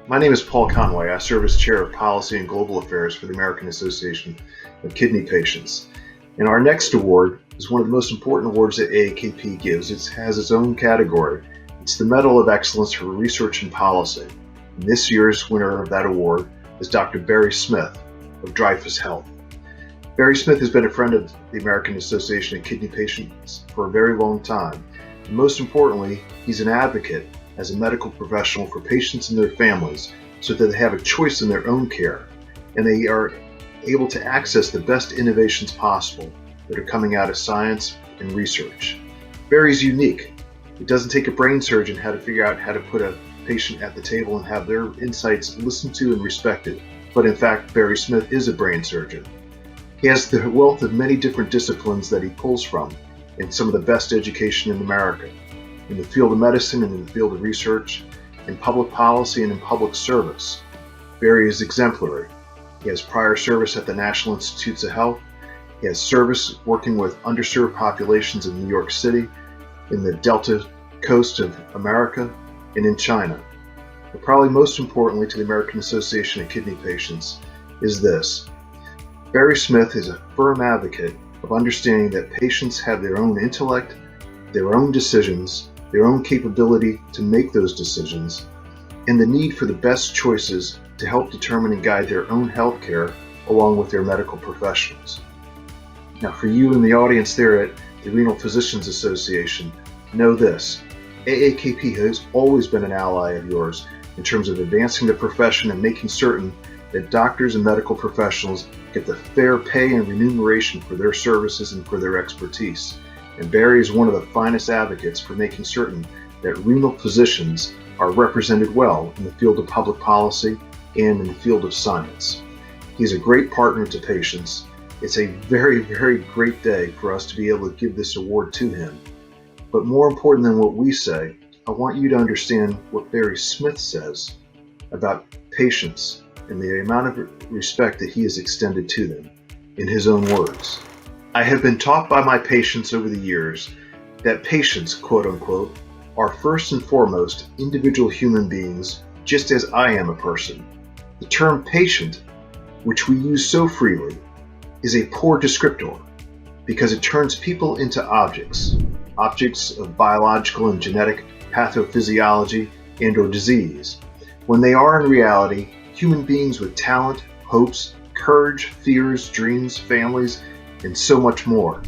My name is Paul Conway. I serve as Chair of Policy and Global Affairs for the American Association of Kidney Patients. And our next award is one of the most important awards that AAKP gives. It has its own category. It's the Medal of Excellence for Research and Policy. And this year's winner of that award is Dr. Barry Smith of Dreyfus Health. Barry Smith has been a friend of the American Association of Kidney Patients for a very long time. And most importantly, he's an advocate as a medical professional for patients and their families so that they have a choice in their own care and they are able to access the best innovations possible that are coming out of science and research. Barry's unique. It doesn't take a brain surgeon how to figure out how to put a patient at the table and have their insights listened to and respected. But in fact, Barry Smith is a brain surgeon. He has the wealth of many different disciplines that he pulls from in some of the best education in America, in the field of medicine and in the field of research, in public policy and in public service. Barry is exemplary. He has prior service at the National Institutes of Health. He has service working with underserved populations in New York City, in the Delta coast of America, and in China. But probably most importantly to the American Association of Kidney Patients is this. Barry Smith is a firm advocate of understanding that patients have their own intellect, their own decisions, their own capability to make those decisions, and the need for the best choices to help determine and guide their own health care along with their medical professionals. Now, for you in the audience there at the Renal Physicians Association, know this. AAKP has always been an ally of yours in terms of advancing the profession and making certain that doctors and medical professionals get the fair pay and remuneration for their services and for their expertise. And Barry is one of the finest advocates for making certain that renal physicians are represented well in the field of public policy and in the field of science. He's a great partner to patients. It's a very, very great day for us to be able to give this award to him. But more important than what we say, I want you to understand what Barry Smith says about patients and the amount of respect that he has extended to them in his own words. I have been taught by my patients over the years that patients, quote unquote, are first and foremost individual human beings, just as I am a person. The term patient, which we use so freely, is a poor descriptor because it turns people into objects of biological and genetic pathophysiology and or disease, when they are in reality human beings with talent, hopes, courage, fears, dreams, families, and so much more.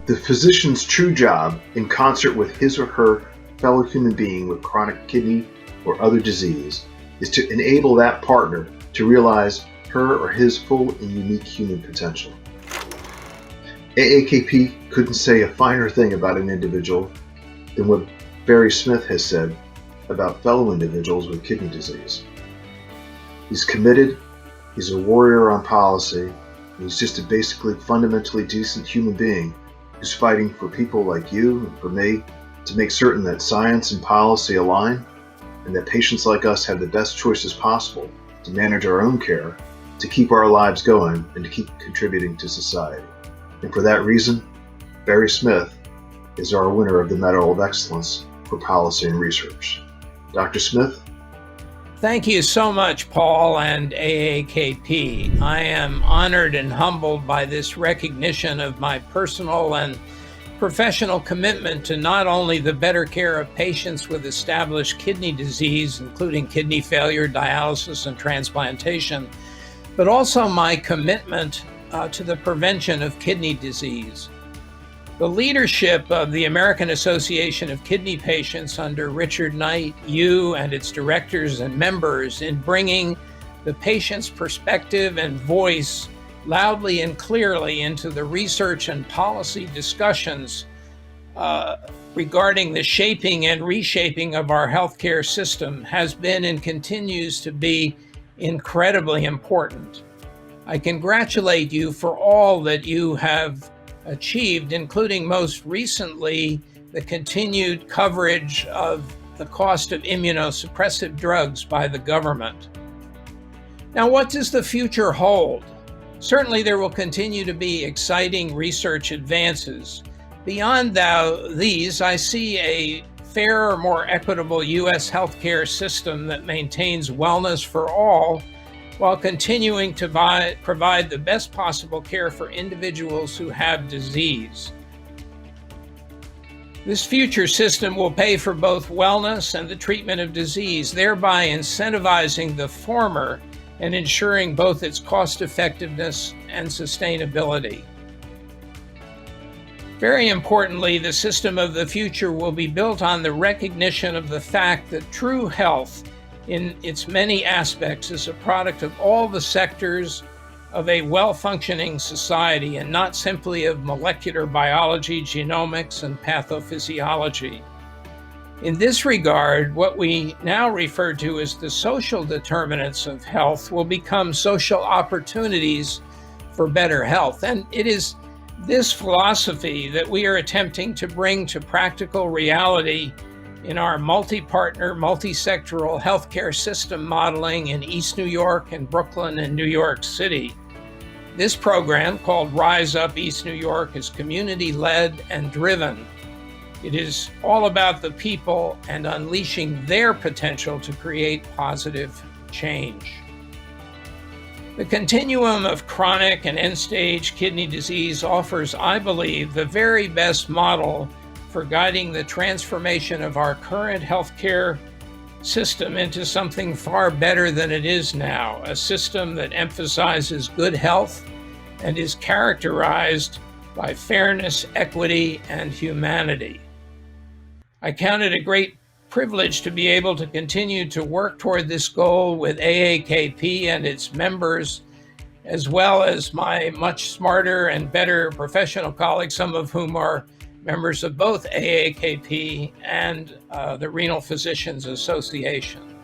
The physician's true job, in concert with his or her fellow human being with chronic kidney or other disease, is to enable that partner to realize her or his full and unique human potential. AAKP couldn't say a finer thing about an individual than what Barry Smith has said about fellow individuals with kidney disease. He's committed, he's a warrior on policy, and he's just a basically fundamentally decent human being who's fighting for people like you and for me to make certain that science and policy align and that patients like us have the best choices possible to manage our own care, to keep our lives going, and to keep contributing to society. And for that reason, Barry Smith is our winner of the Medal of Excellence for Policy and Research. Dr. Smith? Thank you so much, Paul and AAKP. I am honored and humbled by this recognition of my personal and professional commitment to not only the better care of patients with established kidney disease, including kidney failure, dialysis, and transplantation, but also my commitment to the prevention of kidney disease. The leadership of the American Association of Kidney Patients under Richard Knight, you and its directors and members in bringing the patient's perspective and voice loudly and clearly into the research and policy discussions regarding the shaping and reshaping of our healthcare system has been and continues to be incredibly important. I congratulate you for all that you have achieved, including most recently the continued coverage of the cost of immunosuppressive drugs by the government. Now, what does the future hold? Certainly there will continue to be exciting research advances. Beyond these, I see a fairer, more equitable U.S. healthcare system that maintains wellness for all while continuing to provide the best possible care for individuals who have disease. This future system will pay for both wellness and the treatment of disease, thereby incentivizing the former and ensuring both its cost effectiveness and sustainability. Very importantly, the system of the future will be built on the recognition of the fact that true health in its many aspects is a product of all the sectors of a well-functioning society and not simply of molecular biology, genomics, and pathophysiology. In this regard, what we now refer to as the social determinants of health will become social opportunities for better health. And it is this philosophy that we are attempting to bring to practical reality in our multi-partner, multi-sectoral healthcare system modeling in East New York and Brooklyn and New York City. This program, called Rise Up East New York, is community-led and driven. It is all about the people and unleashing their potential to create positive change. The continuum of chronic and end-stage kidney disease offers, I believe, the very best model for guiding the transformation of our current healthcare system into something far better than it is now, a system that emphasizes good health and is characterized by fairness, equity, and humanity. I count it a great privilege to be able to continue to work toward this goal with AAKP and its members, as well as my much smarter and better professional colleagues, some of whom are members of both AAKP and the Renal Physicians Association.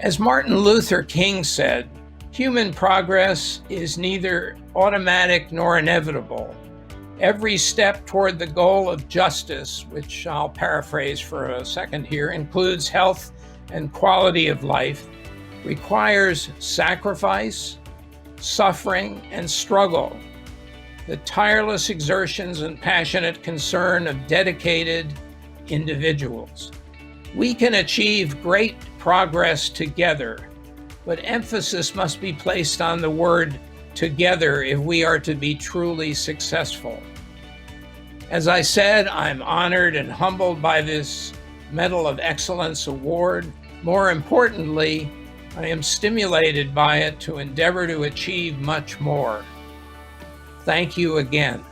As Martin Luther King said, human progress is neither automatic nor inevitable. Every step toward the goal of justice, which I'll paraphrase for a second here, includes health and quality of life, requires sacrifice, suffering, and struggle, the tireless exertions and passionate concern of dedicated individuals. We can achieve great progress together, but emphasis must be placed on the word together if we are to be truly successful. As I said, I'm honored and humbled by this Medal of Excellence award. More importantly, I am stimulated by it to endeavor to achieve much more. Thank you again.